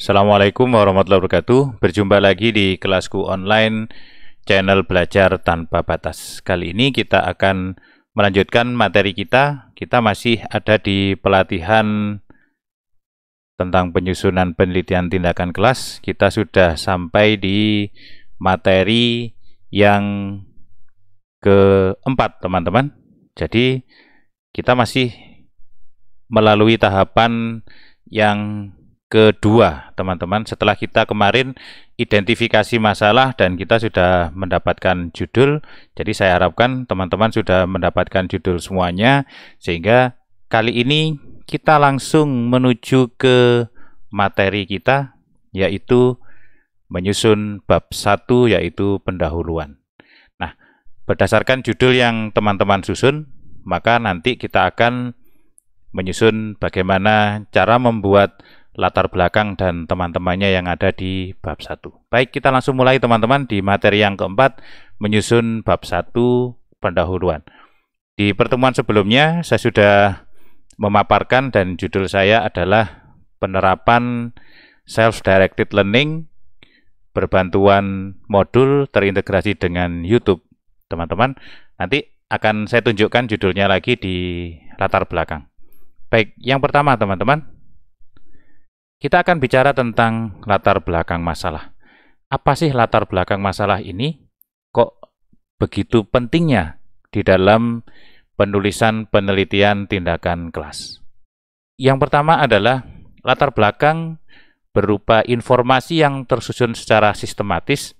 Assalamualaikum warahmatullahi wabarakatuh. Berjumpa lagi di kelasku online channel Belajar Tanpa Batas. Kali ini kita akan melanjutkan materi kita. Kita masih ada di pelatihan tentang penyusunan penelitian tindakan kelas. Kita sudah sampai di materi yang keempat, teman-teman. Jadi kita masih melalui tahapan yang kedua, teman-teman. Setelah kita kemarin identifikasi masalah dan kita sudah mendapatkan judul, jadi saya harapkan teman-teman sudah mendapatkan judul semuanya, sehingga kali ini kita langsung menuju ke materi kita, yaitu menyusun bab 1, yaitu pendahuluan. Nah, berdasarkan judul yang teman-teman susun, maka nanti kita akan menyusun bagaimana cara membuat latar belakang dan teman-temannya yang ada di bab 1. Baik, kita langsung mulai teman-teman di materi yang keempat, menyusun bab 1 pendahuluan. Di pertemuan sebelumnya saya sudah memaparkan dan judul saya adalah penerapan self-directed learning berbantuan modul terintegrasi dengan YouTube. Teman-teman, nanti akan saya tunjukkan judulnya lagi di latar belakang. Baik, yang pertama teman-teman, kita akan bicara tentang latar belakang masalah. Apa sih latar belakang masalah ini? Kok begitu pentingnya di dalam penulisan penelitian tindakan kelas? Yang pertama adalah latar belakang berupa informasi yang tersusun secara sistematis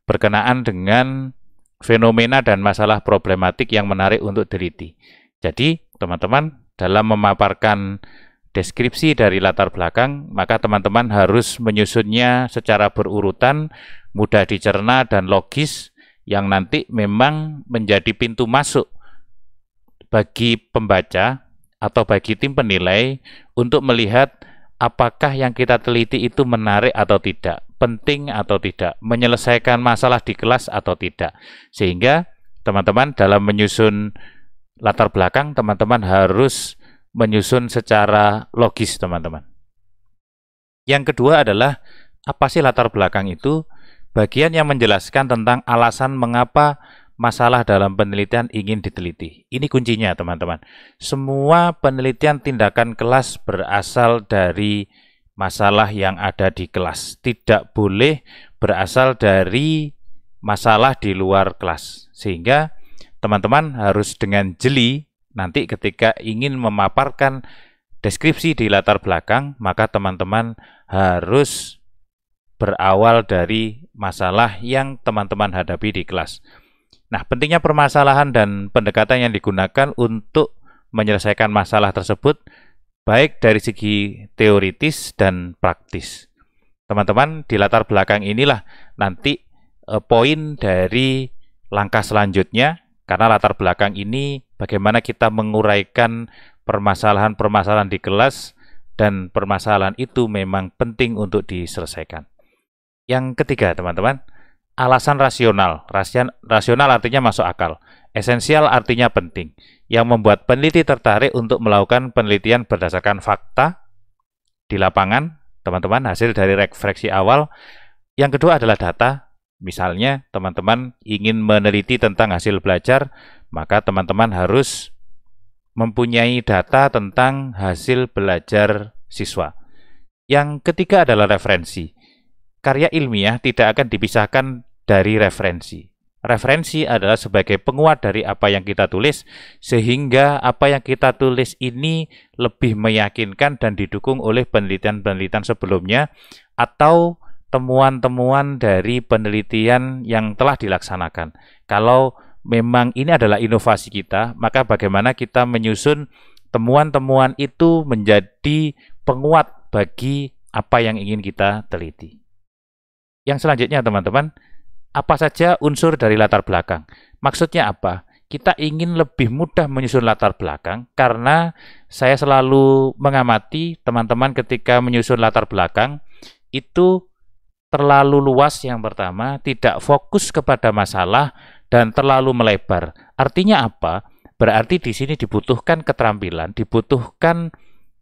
berkenaan dengan fenomena dan masalah problematik yang menarik untuk teliti. Jadi, teman-teman, dalam memaparkan deskripsi dari latar belakang, maka teman-teman harus menyusunnya secara berurutan, mudah dicerna dan logis, yang nanti memang menjadi pintu masuk bagi pembaca atau bagi tim penilai untuk melihat apakah yang kita teliti itu menarik atau tidak, penting atau tidak, menyelesaikan masalah di kelas atau tidak. Sehingga teman-teman dalam menyusun latar belakang, teman-teman harus menyusun secara logis, teman-teman. Yang kedua adalah, apa sih latar belakang itu? Bagian yang menjelaskan tentang alasan mengapa masalah dalam penelitian ingin diteliti. Ini kuncinya, teman-teman. Semua penelitian tindakan kelas berasal dari masalah yang ada di kelas. Tidak boleh berasal dari masalah di luar kelas. Sehingga teman-teman harus dengan jeli nanti ketika ingin memaparkan deskripsi di latar belakang, maka teman-teman harus berawal dari masalah yang teman-teman hadapi di kelas. Nah, pentingnya permasalahan dan pendekatan yang digunakan untuk menyelesaikan masalah tersebut, baik dari segi teoritis dan praktis. Teman-teman, di latar belakang inilah nanti poin dari langkah selanjutnya, karena latar belakang ini bagaimana kita menguraikan permasalahan-permasalahan di kelas, dan permasalahan itu memang penting untuk diselesaikan. Yang ketiga, teman-teman, alasan rasional. Rasional artinya masuk akal. Esensial artinya penting. Yang membuat peneliti tertarik untuk melakukan penelitian berdasarkan fakta di lapangan, teman-teman, hasil dari refleksi awal. Yang kedua adalah data. Misalnya, teman-teman ingin meneliti tentang hasil belajar, maka teman-teman harus mempunyai data tentang hasil belajar siswa. Yang ketiga adalah referensi. Karya ilmiah tidak akan dipisahkan dari referensi. Referensi adalah sebagai penguat dari apa yang kita tulis, sehingga apa yang kita tulis ini lebih meyakinkan dan didukung oleh penelitian-penelitian sebelumnya atau temuan-temuan dari penelitian yang telah dilaksanakan. Kalau memang ini adalah inovasi kita, maka bagaimana kita menyusun temuan-temuan itu menjadi penguat bagi apa yang ingin kita teliti. Yang selanjutnya, teman-teman, apa saja unsur dari latar belakang? Maksudnya apa? Kita ingin lebih mudah menyusun latar belakang karena saya selalu mengamati teman-teman ketika menyusun latar belakang itu terlalu luas. Yang pertama, tidak fokus kepada masalah dan terlalu melebar. Artinya apa? Berarti di sini dibutuhkan keterampilan, dibutuhkan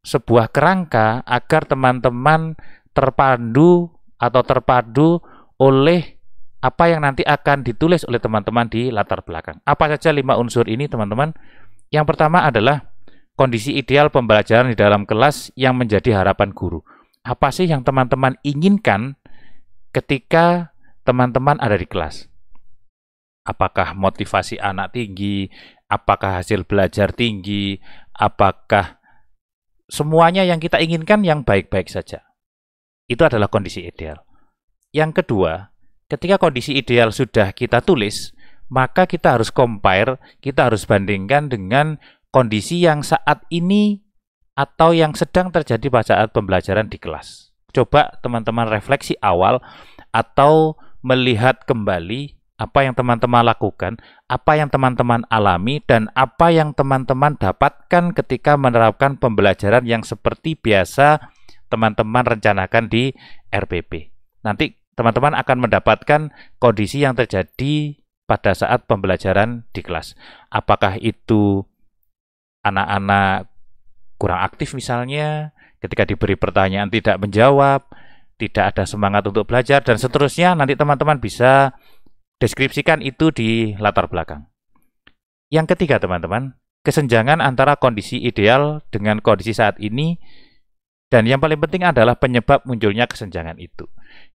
sebuah kerangka agar teman-teman terpandu atau terpadu oleh apa yang nanti akan ditulis oleh teman-teman di latar belakang. Apa saja 5 unsur ini, teman-teman? Yang pertama adalah kondisi ideal pembelajaran di dalam kelas yang menjadi harapan guru. Apa sih yang teman-teman inginkan ketika teman-teman ada di kelas? Apakah motivasi anak tinggi? Apakah hasil belajar tinggi? Apakah semuanya yang kita inginkan yang baik-baik saja? Itu adalah kondisi ideal. Yang kedua, ketika kondisi ideal sudah kita tulis, maka kita harus compare, kita harus bandingkan dengan kondisi yang saat ini atau yang sedang terjadi pada saat pembelajaran di kelas. Coba teman-teman refleksi awal atau melihat kembali apa yang teman-teman lakukan, apa yang teman-teman alami, dan apa yang teman-teman dapatkan ketika menerapkan pembelajaran yang seperti biasa teman-teman rencanakan di RPP. Nanti teman-teman akan mendapatkan kondisi yang terjadi pada saat pembelajaran di kelas. Apakah itu anak-anak kurang aktif misalnya, ketika diberi pertanyaan tidak menjawab, tidak ada semangat untuk belajar, dan seterusnya. Nanti teman-teman bisa deskripsikan itu di latar belakang. Yang ketiga, teman-teman, kesenjangan antara kondisi ideal dengan kondisi saat ini, dan yang paling penting adalah penyebab munculnya kesenjangan itu.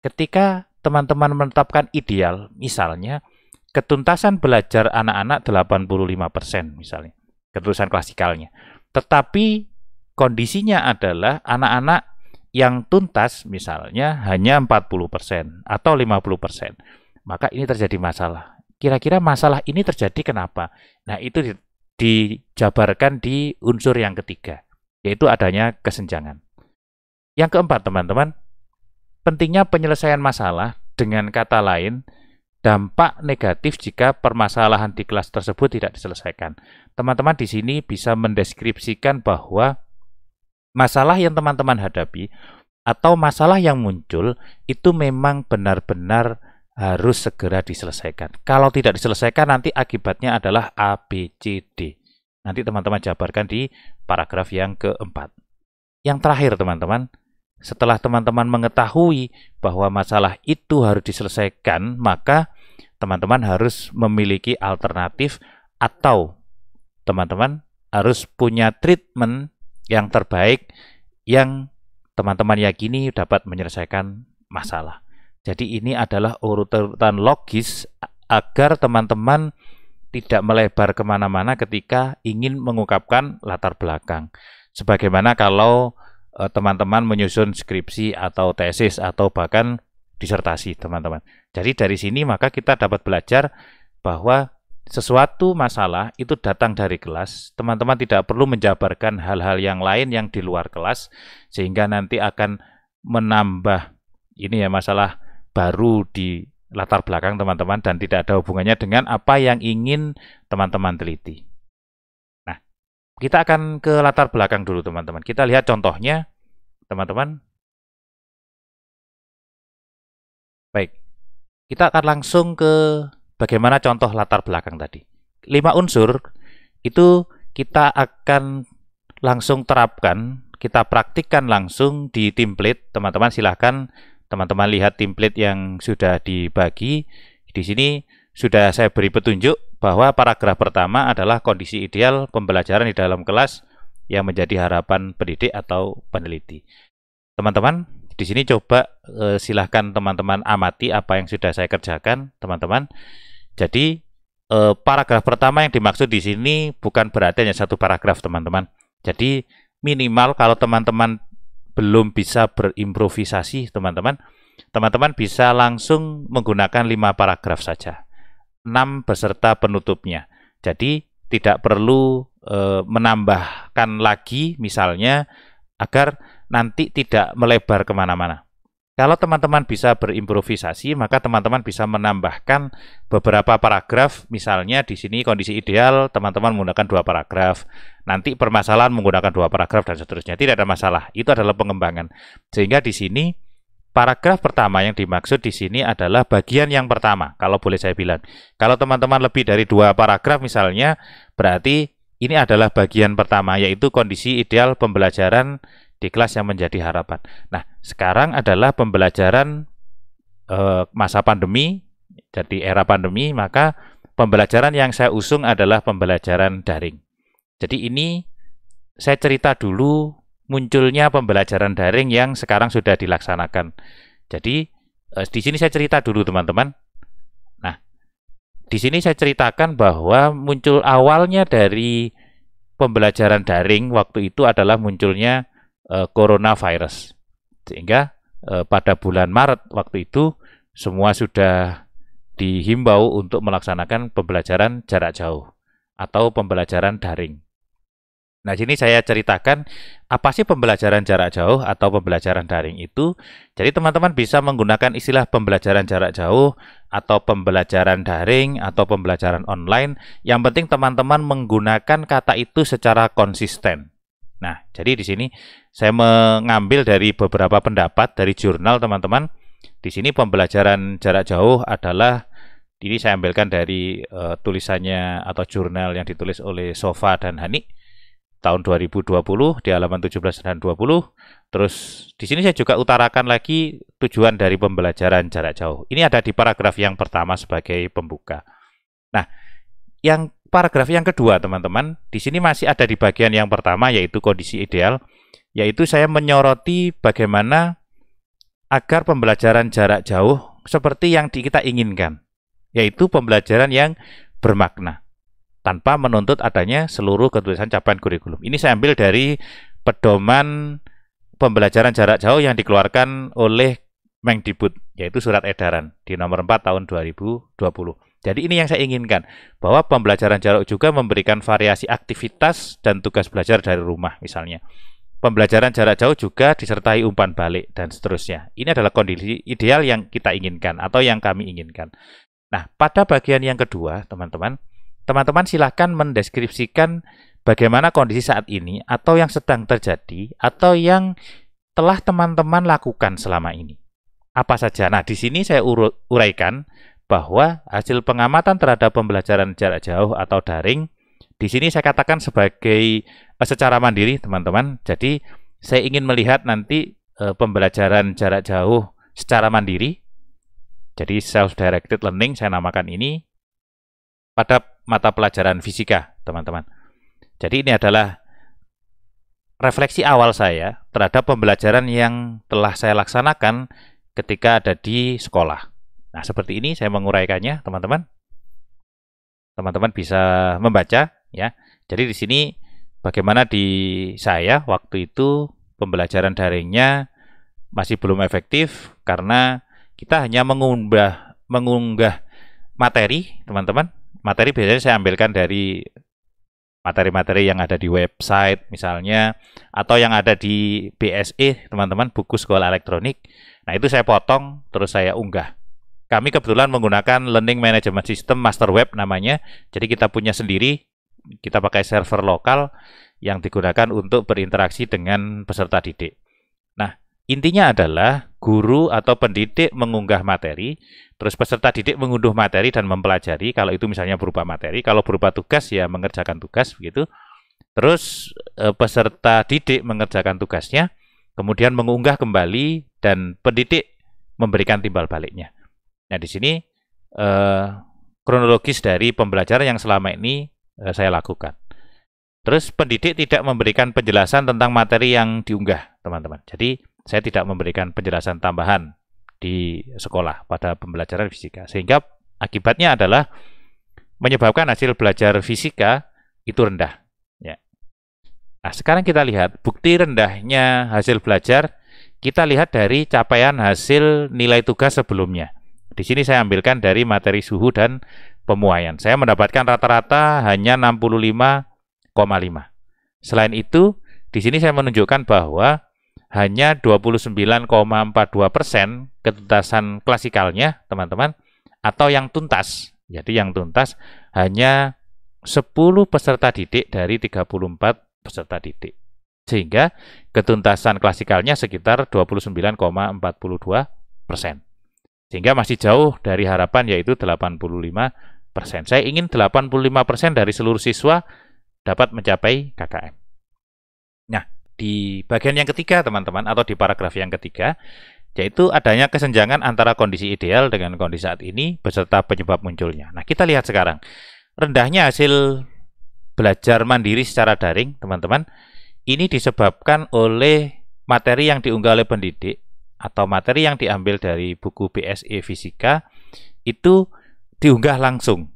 Ketika teman-teman menetapkan ideal, misalnya ketuntasan belajar anak-anak 85% misalnya, ketuntasan klasikalnya. Tetapi kondisinya adalah anak-anak yang tuntas misalnya hanya 40% atau 50%. Maka ini terjadi masalah. Kira-kira masalah ini terjadi kenapa? Nah, itu dijabarkan di unsur yang ketiga, yaitu adanya kesenjangan. Yang keempat, teman-teman, pentingnya penyelesaian masalah, dengan kata lain, dampak negatif jika permasalahan di kelas tersebut tidak diselesaikan. Teman-teman di sini bisa mendeskripsikan bahwa masalah yang teman-teman hadapi atau masalah yang muncul itu memang benar-benar harus segera diselesaikan. Kalau tidak diselesaikan, nanti akibatnya adalah A, B, C, D. Nanti teman-teman jabarkan di paragraf yang keempat. Yang terakhir, teman-teman, setelah teman-teman mengetahui bahwa masalah itu harus diselesaikan, maka teman-teman harus memiliki alternatif atau teman-teman harus punya treatment yang terbaik yang teman-teman yakini dapat menyelesaikan masalah. Jadi ini adalah urutan logis agar teman-teman tidak melebar kemana-mana ketika ingin mengungkapkan latar belakang. Sebagaimana kalau teman-teman menyusun skripsi atau tesis atau bahkan disertasi, teman-teman. Jadi dari sini maka kita dapat belajar bahwa sesuatu masalah itu datang dari kelas. Teman-teman tidak perlu menjabarkan hal-hal yang lain yang di luar kelas, sehingga nanti akan menambah ini ya masalah baru di latar belakang teman-teman dan tidak ada hubungannya dengan apa yang ingin teman-teman teliti. Nah, kita akan ke latar belakang dulu, teman-teman. Kita lihat contohnya, teman-teman. Baik, kita akan langsung ke bagaimana contoh latar belakang tadi. 5 unsur itu kita akan langsung terapkan, kita praktikkan langsung di template. Teman-teman silahkan teman-teman lihat template yang sudah dibagi. Di sini sudah saya beri petunjuk bahwa paragraf pertama adalah kondisi ideal pembelajaran di dalam kelas yang menjadi harapan pendidik atau peneliti. Teman-teman, di sini coba silahkan teman-teman amati apa yang sudah saya kerjakan, teman-teman. Jadi paragraf pertama yang dimaksud di sini bukan berarti hanya satu paragraf, teman-teman. Jadi minimal kalau teman-teman belum bisa berimprovisasi, teman-teman bisa langsung menggunakan 5 paragraf saja, 6 beserta penutupnya. Jadi tidak perlu menambahkan lagi misalnya, agar nanti tidak melebar kemana-mana. Kalau teman-teman bisa berimprovisasi, maka teman-teman bisa menambahkan beberapa paragraf. Misalnya di sini kondisi ideal, teman-teman menggunakan 2 paragraf. Nanti permasalahan menggunakan 2 paragraf dan seterusnya. Tidak ada masalah. Itu adalah pengembangan. Sehingga di sini paragraf pertama yang dimaksud di sini adalah bagian yang pertama. Kalau boleh saya bilang, kalau teman-teman lebih dari 2 paragraf misalnya, berarti ini adalah bagian pertama, yaitu kondisi ideal pembelajaran di kelas yang menjadi harapan. Nah, sekarang adalah pembelajaran masa pandemi, jadi era pandemi, maka pembelajaran yang saya usung adalah pembelajaran daring. Jadi ini saya cerita dulu munculnya pembelajaran daring yang sekarang sudah dilaksanakan. Jadi di sini saya cerita dulu teman-teman. Nah, di sini saya ceritakan bahwa muncul awalnya dari pembelajaran daring waktu itu adalah munculnya coronavirus. Sehingga pada bulan Maret waktu itu semua sudah dihimbau untuk melaksanakan pembelajaran jarak jauh atau pembelajaran daring. Nah, sini saya ceritakan apa sih pembelajaran jarak jauh atau pembelajaran daring itu. Jadi teman-teman bisa menggunakan istilah pembelajaran jarak jauh atau pembelajaran daring atau pembelajaran online. Yang penting teman-teman menggunakan kata itu secara konsisten. Nah, jadi di sini saya mengambil dari beberapa pendapat dari jurnal teman-teman. Di sini pembelajaran jarak jauh adalah, ini saya ambilkan dari tulisannya atau jurnal yang ditulis oleh Sofa dan Hani tahun 2020 di halaman 17 dan 20. Terus di sini saya juga utarakan lagi tujuan dari pembelajaran jarak jauh. Ini ada di paragraf yang pertama sebagai pembuka. Nah, yang paragraf yang kedua teman-teman, di sini masih ada di bagian yang pertama yaitu kondisi ideal, yaitu saya menyoroti bagaimana agar pembelajaran jarak jauh seperti yang kita inginkan, yaitu pembelajaran yang bermakna tanpa menuntut adanya seluruh ketulisan capaian kurikulum. Ini saya ambil dari pedoman pembelajaran jarak jauh yang dikeluarkan oleh Mendikbud, yaitu surat edaran di nomor 4 tahun 2020. Jadi ini yang saya inginkan, bahwa pembelajaran jarak juga memberikan variasi aktivitas dan tugas belajar dari rumah misalnya. Pembelajaran jarak jauh juga disertai umpan balik dan seterusnya. Ini adalah kondisi ideal yang kita inginkan atau yang kami inginkan. Nah, pada bagian yang kedua, teman-teman silakan mendeskripsikan bagaimana kondisi saat ini atau yang sedang terjadi atau yang telah teman-teman lakukan selama ini. Apa saja? Nah, di sini saya uraikan bahwa hasil pengamatan terhadap pembelajaran jarak jauh atau daring, di sini saya katakan sebagai secara mandiri, teman-teman. Jadi, saya ingin melihat nanti pembelajaran jarak jauh secara mandiri. Jadi, self-directed learning, saya namakan ini pada mata pelajaran fisika, teman-teman. Jadi, ini adalah refleksi awal saya terhadap pembelajaran yang telah saya laksanakan ketika ada di sekolah. Nah, seperti ini saya menguraikannya, teman-teman. Teman-teman bisa membaca, ya. Jadi di sini bagaimana di saya waktu itu pembelajaran daringnya masih belum efektif karena kita hanya mengunggah materi, teman-teman. Materi biasanya saya ambilkan dari materi-materi yang ada di website misalnya, atau yang ada di BSE, teman-teman, buku sekolah elektronik. Nah, itu saya potong terus saya unggah. Kami kebetulan menggunakan Learning Management System Master Web namanya. Jadi kita punya sendiri, kita pakai server lokal yang digunakan untuk berinteraksi dengan peserta didik. Nah, intinya adalah guru atau pendidik mengunggah materi, terus peserta didik mengunduh materi dan mempelajari, kalau itu misalnya berupa materi, kalau berupa tugas ya mengerjakan tugas begitu. Terus peserta didik mengerjakan tugasnya, kemudian mengunggah kembali dan pendidik memberikan timbal baliknya. Nah, di sini kronologis dari pembelajaran yang selama ini saya lakukan. Terus pendidik tidak memberikan penjelasan tentang materi yang diunggah, teman-teman. Jadi, saya tidak memberikan penjelasan tambahan di sekolah pada pembelajaran fisika. Sehingga akibatnya adalah menyebabkan hasil belajar fisika itu rendah. Ya. Nah, sekarang kita lihat bukti rendahnya hasil belajar, kita lihat dari capaian hasil nilai tugas sebelumnya. Di sini saya ambilkan dari materi suhu dan pemuaian. Saya mendapatkan rata-rata hanya 65,5. Selain itu, di sini saya menunjukkan bahwa hanya 29,42% ketuntasan klasikalnya, teman-teman, atau yang tuntas. Jadi yang tuntas hanya 10 peserta didik dari 34 peserta didik. Sehingga ketuntasan klasikalnya sekitar 29,42%. Sehingga masih jauh dari harapan yaitu 85%. Saya ingin 85% dari seluruh siswa dapat mencapai KKM. Nah, di bagian yang ketiga teman-teman, atau di paragraf yang ketiga, yaitu adanya kesenjangan antara kondisi ideal dengan kondisi saat ini beserta penyebab munculnya. Nah, kita lihat sekarang. Rendahnya hasil belajar mandiri secara daring, teman-teman, ini disebabkan oleh materi yang diunggah oleh pendidik atau materi yang diambil dari buku BSE Fisika itu diunggah langsung.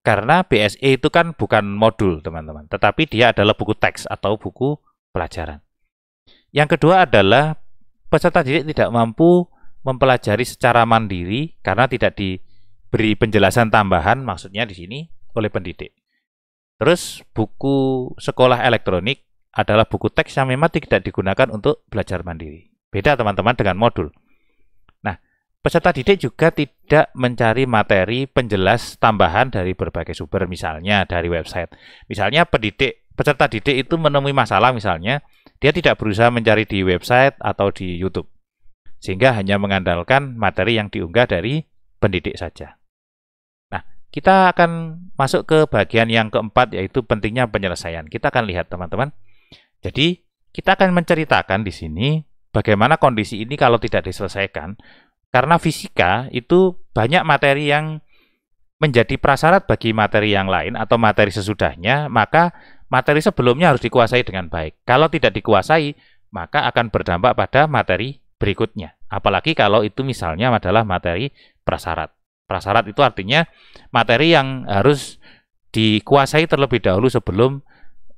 Karena BSE itu kan bukan modul, teman-teman, tetapi dia adalah buku teks atau buku pelajaran. Yang kedua adalah peserta didik tidak mampu mempelajari secara mandiri karena tidak diberi penjelasan tambahan, maksudnya di sini oleh pendidik. Terus buku sekolah elektronik adalah buku teks yang memang tidak digunakan untuk belajar mandiri. Beda teman-teman dengan modul. Nah, peserta didik juga tidak mencari materi penjelas tambahan dari berbagai sumber, misalnya dari website. Misalnya peserta didik itu menemui masalah, misalnya dia tidak berusaha mencari di website atau di YouTube, sehingga hanya mengandalkan materi yang diunggah dari pendidik saja. Nah, kita akan masuk ke bagian yang keempat, yaitu pentingnya penyelesaian. Kita akan lihat teman-teman. Jadi, kita akan menceritakan di sini bagaimana kondisi ini kalau tidak diselesaikan. Karena fisika itu banyak materi yang menjadi prasyarat bagi materi yang lain atau materi sesudahnya, maka materi sebelumnya harus dikuasai dengan baik. Kalau tidak dikuasai, maka akan berdampak pada materi berikutnya. Apalagi kalau itu misalnya adalah materi prasyarat. Prasyarat itu artinya materi yang harus dikuasai terlebih dahulu sebelum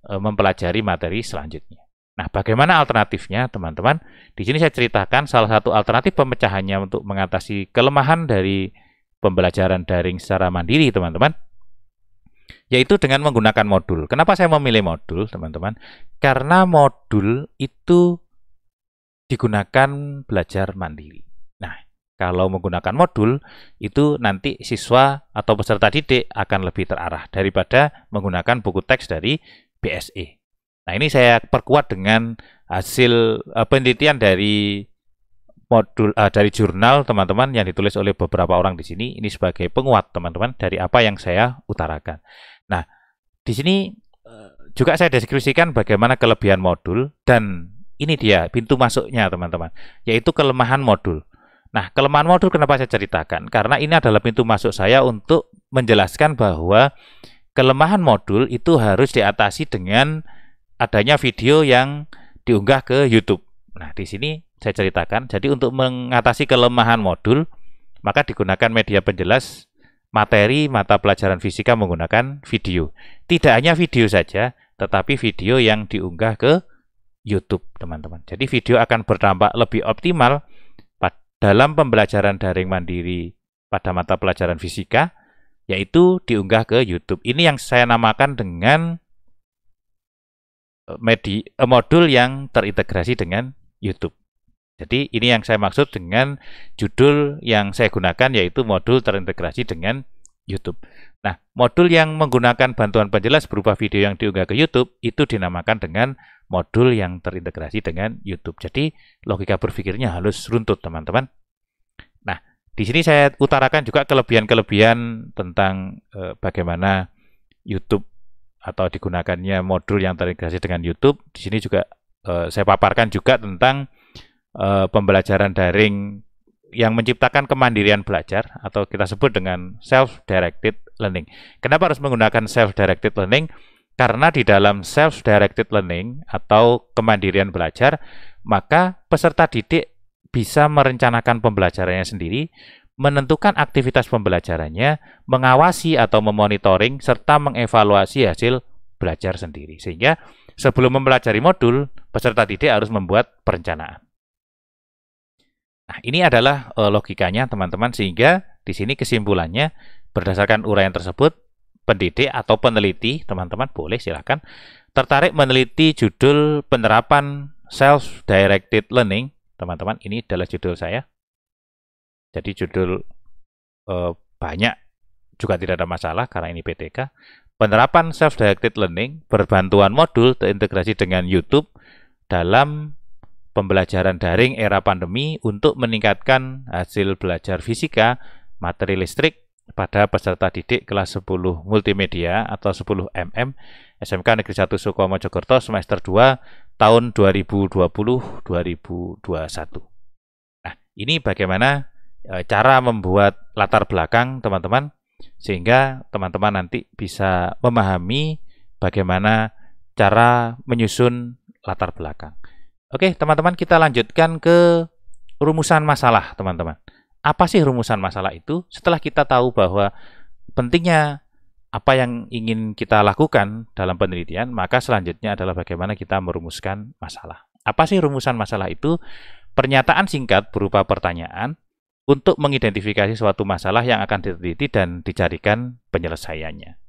mempelajari materi selanjutnya. Nah, bagaimana alternatifnya, teman-teman? Di sini saya ceritakan salah satu alternatif pemecahannya untuk mengatasi kelemahan dari pembelajaran daring secara mandiri, teman-teman, yaitu dengan menggunakan modul. Kenapa saya memilih modul, teman-teman? Karena modul itu digunakan belajar mandiri. Nah, kalau menggunakan modul, itu nanti siswa atau peserta didik akan lebih terarah daripada menggunakan buku teks dari BSE. Nah, ini saya perkuat dengan hasil penelitian dari modul dari jurnal, teman-teman, yang ditulis oleh beberapa orang di sini. Ini sebagai penguat, teman-teman, dari apa yang saya utarakan. Nah, di sini juga saya deskripsikan bagaimana kelebihan modul, dan ini dia pintu masuknya, teman-teman, yaitu kelemahan modul. Nah, kelemahan modul kenapa saya ceritakan? Karena ini adalah pintu masuk saya untuk menjelaskan bahwa kelemahan modul itu harus diatasi dengan adanya video yang diunggah ke YouTube. Nah, di sini saya ceritakan, jadi untuk mengatasi kelemahan modul, maka digunakan media penjelas materi mata pelajaran fisika menggunakan video. Tidak hanya video saja, tetapi video yang diunggah ke YouTube, teman-teman. Jadi video akan berdampak lebih optimal dalam pembelajaran daring mandiri pada mata pelajaran fisika, yaitu diunggah ke YouTube. Ini yang saya namakan dengan modul yang terintegrasi dengan YouTube. Jadi ini yang saya maksud dengan judul yang saya gunakan, yaitu modul terintegrasi dengan YouTube. Nah, modul yang menggunakan bantuan penjelas berupa video yang diunggah ke YouTube itu dinamakan dengan modul yang terintegrasi dengan YouTube. Jadi logika berpikirnya halus runtut, teman-teman. Nah, di sini saya utarakan juga kelebihan-kelebihan tentang bagaimana YouTube atau digunakannya modul yang terintegrasi dengan YouTube. Di sini juga saya paparkan juga tentang pembelajaran daring yang menciptakan kemandirian belajar atau kita sebut dengan self-directed learning. Kenapa harus menggunakan self-directed learning? Karena di dalam self-directed learning atau kemandirian belajar, maka peserta didik bisa merencanakan pembelajarannya sendiri, menentukan aktivitas pembelajarannya, mengawasi atau memonitoring, serta mengevaluasi hasil belajar sendiri. Sehingga sebelum mempelajari modul, peserta didik harus membuat perencanaan. Nah, ini adalah logikanya, teman-teman, sehingga di sini kesimpulannya berdasarkan uraian tersebut, pendidik atau peneliti, teman-teman boleh silakan tertarik meneliti judul penerapan self-directed learning, teman-teman. Ini adalah judul saya. Jadi judul banyak juga tidak ada masalah karena ini PTK. Penerapan self-directed learning berbantuan modul terintegrasi dengan YouTube dalam pembelajaran daring era pandemi untuk meningkatkan hasil belajar fisika, materi listrik, pada peserta didik kelas 10 multimedia atau 10 mm SMK Negeri 1 Sukomo Mojokerto semester 2 tahun 2020-2021. Nah, ini bagaimana cara membuat latar belakang teman-teman, sehingga teman-teman nanti bisa memahami bagaimana cara menyusun latar belakang. Oke, teman-teman, kita lanjutkan ke rumusan masalah, teman-teman. Apa sih rumusan masalah itu? Setelah kita tahu bahwa pentingnya apa yang ingin kita lakukan dalam penelitian, maka selanjutnya adalah bagaimana kita merumuskan masalah. Apa sih rumusan masalah itu? Pernyataan singkat berupa pertanyaan untuk mengidentifikasi suatu masalah yang akan diteliti dan dicarikan penyelesaiannya.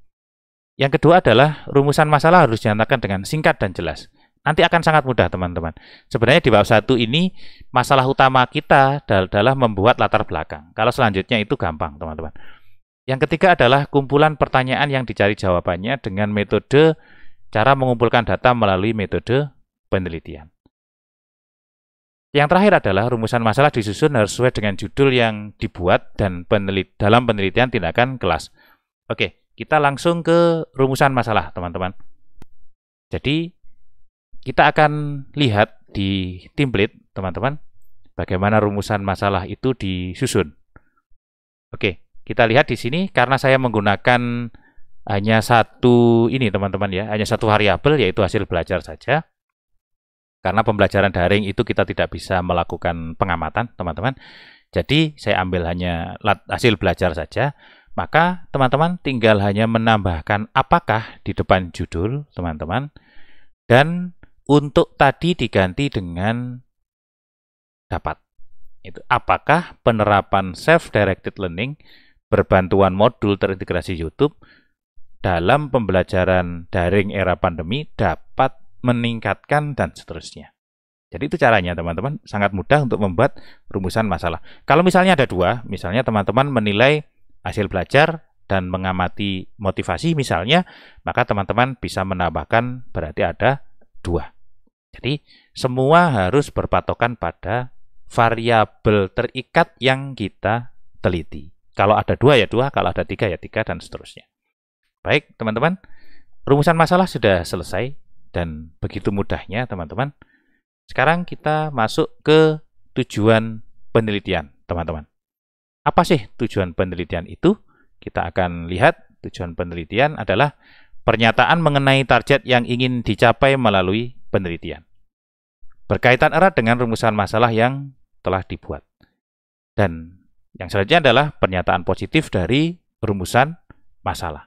Yang kedua adalah rumusan masalah harus dinyatakan dengan singkat dan jelas. Nanti akan sangat mudah, teman-teman. Sebenarnya di bab 1 ini masalah utama kita adalah membuat latar belakang. Kalau selanjutnya itu gampang, teman-teman. Yang ketiga adalah kumpulan pertanyaan yang dicari jawabannya dengan metode cara mengumpulkan data melalui metode penelitian. Yang terakhir adalah rumusan masalah disusun harus sesuai dengan judul yang dibuat dan dalam penelitian tindakan kelas. Oke, kita langsung ke rumusan masalah, teman-teman. Jadi, kita akan lihat di template, teman-teman, bagaimana rumusan masalah itu disusun. Oke, kita lihat di sini karena saya menggunakan hanya satu ini, teman-teman ya, hanya satu variabel yaitu hasil belajar saja. Karena pembelajaran daring itu kita tidak bisa melakukan pengamatan, teman-teman. Jadi, saya ambil hanya hasil belajar saja. Maka, teman-teman tinggal hanya menambahkan apakah di depan judul, teman-teman. Dan untuk tadi diganti dengan dapat. Itu apakah penerapan self-directed learning berbantuan modul terintegrasi YouTube dalam pembelajaran daring era pandemi dapat meningkatkan dan seterusnya. Jadi itu caranya, teman-teman. Sangat mudah untuk membuat rumusan masalah. Kalau misalnya ada dua, misalnya teman-teman menilai hasil belajar dan mengamati motivasi misalnya, maka teman-teman bisa menambahkan berarti ada dua. Jadi, semua harus berpatokan pada variabel terikat yang kita teliti. Kalau ada dua ya dua, kalau ada tiga ya tiga, dan seterusnya. Baik, teman-teman. Rumusan masalah sudah selesai, dan begitu mudahnya, teman-teman. Sekarang kita masuk ke tujuan penelitian, teman-teman. Apa sih tujuan penelitian itu? Kita akan lihat tujuan penelitian adalah pernyataan mengenai target yang ingin dicapai melalui penelitian. Berkaitan erat dengan rumusan masalah yang telah dibuat. Dan yang selanjutnya adalah pernyataan positif dari rumusan masalah.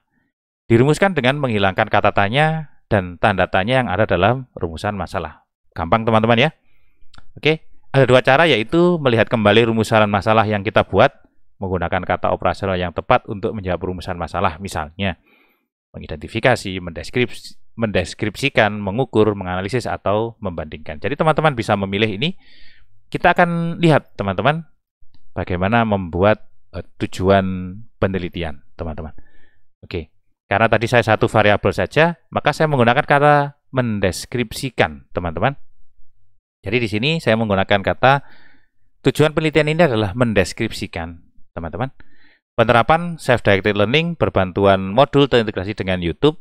Dirumuskan dengan menghilangkan kata tanya dan tanda tanya yang ada dalam rumusan masalah. Gampang, teman-teman ya. Oke, ada dua cara, yaitu melihat kembali rumusan masalah yang kita buat menggunakan kata operasional yang tepat untuk menjawab rumusan masalah. Misalnya, mengidentifikasi, mendeskripsikan, mengukur, menganalisis, atau membandingkan. Jadi teman-teman bisa memilih ini. Kita akan lihat, teman-teman, bagaimana membuat tujuan penelitian, teman-teman. Oke, karena tadi saya satu variabel saja, maka saya menggunakan kata mendeskripsikan, teman-teman. Jadi di sini saya menggunakan kata tujuan penelitian ini adalah mendeskripsikan, teman-teman. Penerapan self-directed learning berbantuan modul terintegrasi dengan YouTube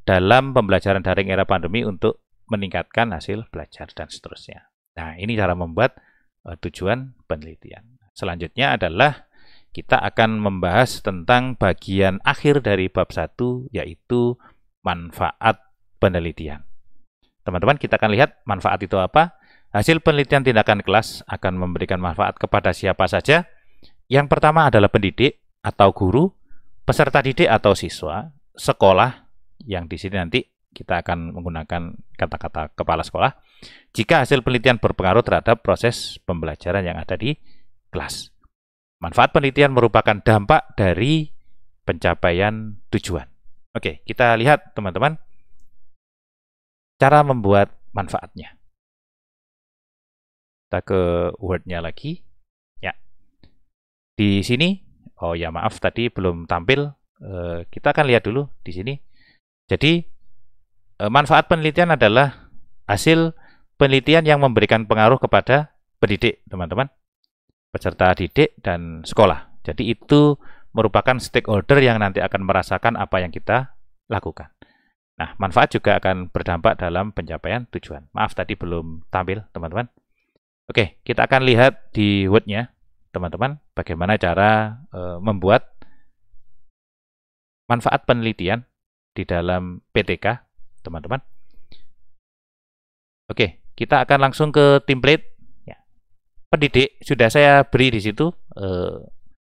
dalam pembelajaran daring era pandemi untuk meningkatkan hasil belajar dan seterusnya. Nah, ini cara membuat tujuan penelitian. Selanjutnya adalah kita akan membahas tentang bagian akhir dari bab 1, yaitu manfaat penelitian. Teman-teman, kita akan lihat manfaat itu apa. Hasil penelitian tindakan kelas akan memberikan manfaat kepada siapa saja. Yang pertama adalah pendidik atau guru, peserta didik atau siswa, sekolah, yang di sini nanti kita akan menggunakan kata-kata kepala sekolah, jika hasil penelitian berpengaruh terhadap proses pembelajaran yang ada di kelas. Manfaat penelitian merupakan dampak dari pencapaian tujuan. Oke, kita lihat, teman-teman, cara membuat manfaatnya. Kita ke Word-nya lagi. Ya. Di sini, oh ya maaf tadi belum tampil. Kita akan lihat dulu di sini. Jadi, manfaat penelitian adalah hasil penelitian yang memberikan pengaruh kepada pendidik, teman-teman, peserta didik, dan sekolah. Jadi itu merupakan stakeholder yang nanti akan merasakan apa yang kita lakukan. Nah, manfaat juga akan berdampak dalam pencapaian tujuan. Maaf tadi belum tampil, teman-teman. Oke, kita akan lihat di Word-nya, teman-teman, bagaimana cara membuat manfaat penelitian di dalam PTK, teman-teman. Oke, kita akan langsung ke template. Ya. Pendidik sudah saya beri di situ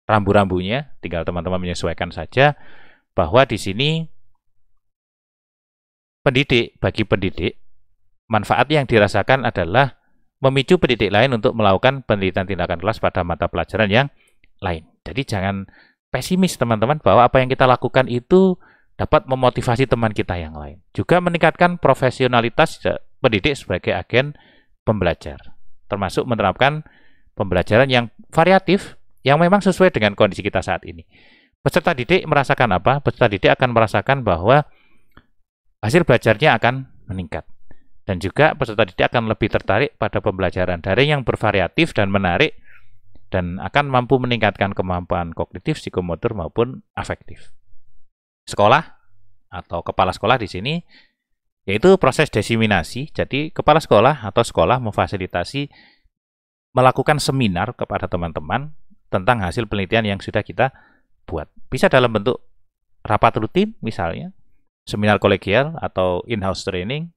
rambu-rambunya, tinggal teman-teman menyesuaikan saja bahwa di sini bagi pendidik, manfaat yang dirasakan adalah memicu pendidik lain untuk melakukan penelitian tindakan kelas pada mata pelajaran yang lain. Jadi jangan pesimis teman-teman bahwa apa yang kita lakukan itu dapat memotivasi teman kita yang lain. Juga meningkatkan profesionalitas pendidik sebagai agen pembelajar, termasuk menerapkan pembelajaran yang variatif yang memang sesuai dengan kondisi kita saat ini. Peserta didik merasakan apa? Peserta didik akan merasakan bahwa hasil belajarnya akan meningkat. Dan juga peserta didik akan lebih tertarik pada pembelajaran daring yang bervariatif dan menarik dan akan mampu meningkatkan kemampuan kognitif, psikomotor maupun afektif. Sekolah atau kepala sekolah di sini yaitu proses diseminasi. Jadi kepala sekolah atau sekolah memfasilitasi melakukan seminar kepada teman-teman tentang hasil penelitian yang sudah kita buat. Bisa dalam bentuk rapat rutin misalnya, seminar kolegial atau in-house training,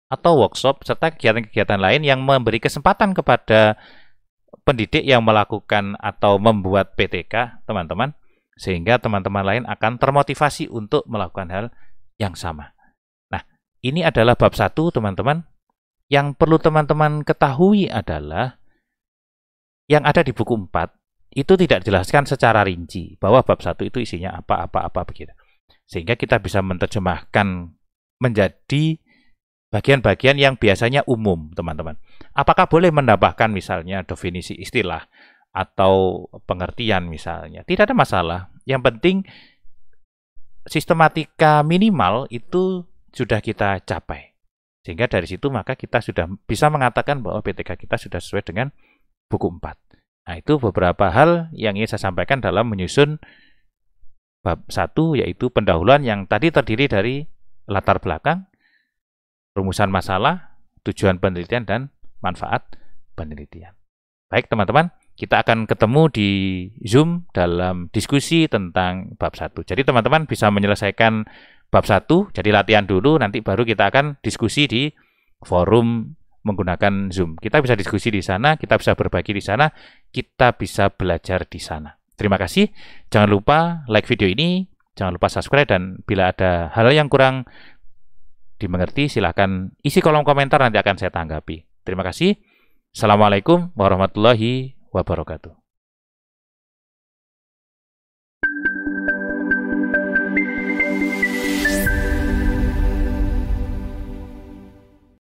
atau workshop, serta kegiatan-kegiatan lain yang memberi kesempatan kepada pendidik yang melakukan atau membuat PTK, teman-teman, sehingga teman-teman lain akan termotivasi untuk melakukan hal yang sama. Nah, ini adalah bab 1, teman-teman. Yang perlu teman-teman ketahui adalah yang ada di buku 4, itu tidak dijelaskan secara rinci, bahwa bab 1 itu isinya apa begitu. Sehingga kita bisa menerjemahkan menjadi bagian-bagian yang biasanya umum, teman-teman. Apakah boleh menambahkan misalnya definisi istilah atau pengertian misalnya? Tidak ada masalah. Yang penting sistematika minimal itu sudah kita capai. Sehingga dari situ maka kita sudah bisa mengatakan bahwa PTK kita sudah sesuai dengan buku 4. Nah, itu beberapa hal yang ingin saya sampaikan dalam menyusun bab 1, yaitu pendahuluan yang tadi terdiri dari latar belakang, rumusan masalah, tujuan penelitian, dan manfaat penelitian. Baik teman-teman, kita akan ketemu di Zoom dalam diskusi tentang bab 1. Jadi teman-teman bisa menyelesaikan bab 1, jadi latihan dulu, nanti baru kita akan diskusi di forum menggunakan Zoom. Kita bisa diskusi di sana, kita bisa berbagi di sana, kita bisa belajar di sana. Terima kasih. Jangan lupa like video ini, jangan lupa subscribe, dan bila ada hal yang kurang dimengerti silahkan isi kolom komentar, nanti akan saya tanggapi. Terima kasih. Assalamualaikum warahmatullahi wabarakatuh.